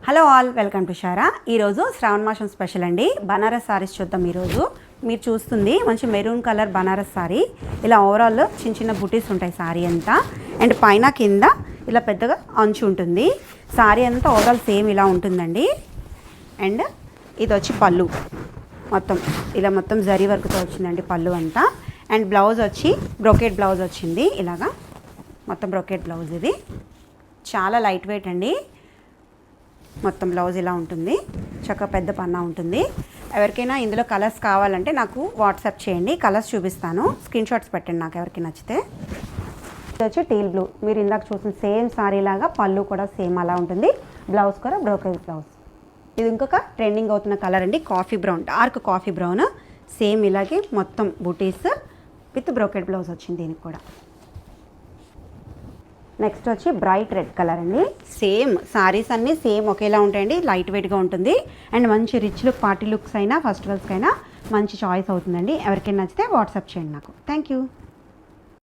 Hello all, welcome to Sarah. ఈరోజు శ్రావణ మాసం special అండి. బనారస్ సారీస్ చూద్దాం. ఈరోజు మీరు చూస్తుంది మంచి మెరూన్ కలర్ బనారస్ సారీ. ఇలా ఓవరాల్ చిన్న చిన్న బుటీస్ ఉంటాయి సారీ అంతా. అండ్ పైన కింద ఇలా పెద్దగా అంచు ఉంటుంది. సారీ అంతా ఓవరాల్ సేమ్ ఇలా ఉంటుందండి. అండ్ ఇది వచ్చి పళ్ళు, మొత్తం జరీ వర్క్తో వచ్చిందండి పళ్ళు అంతా. అండ్ బ్లౌజ్ వచ్చి బ్రోకెట్ బ్లౌజ్ వచ్చింది. ఇలాగా మొత్తం బ్రోకెట్ బ్లౌజ్. ఇది చాలా లైట్ వెయిట్ అండి. మొత్తం బ్లౌజ్ ఇలా ఉంటుంది. చక్కగా పెద్ద పన్నా ఉంటుంది. ఎవరికైనా ఇందులో కలర్స్ కావాలంటే నాకు వాట్సాప్ చేయండి, కలర్స్ చూపిస్తాను. స్క్రీన్ షాట్స్ పెట్టండి నాకు ఎవరికి నచ్చితే. ఇది వచ్చి టీల్ బ్లూ. మీరు ఇందాక చూసిన సేమ్ సారీ లాగా పళ్ళు కూడా సేమ్ అలా ఉంటుంది. బ్లౌజ్ కూడా బ్రోకెట్ బ్లౌజ్. ఇది ఇంకొక ట్రెండింగ్ అవుతున్న కలర్ అండి, coffee brown, dark coffee brown. Same ఇలాగే మొత్తం బూటీస్ విత్ బ్రోకెట్ బ్లౌజ్ వచ్చింది దీనికి కూడా. నెక్స్ట్ వచ్చి బ్రైట్ రెడ్ కలర్ అండి. సేమ్ సారీస్ అన్నీ సేమ్ ఒకేలా ఉంటాయండి. లైట్ వెయిట్గా ఉంటుంది. అండ్ మంచి రిచ్ లుక్, పార్టీ లుక్స్ అయినా ఫెస్టివల్స్కి అయినా మంచి చాయిస్ అవుతుందండి. ఎవరికైనా నచ్చితే వాట్సాప్ చేయండి నాకు. Thank you.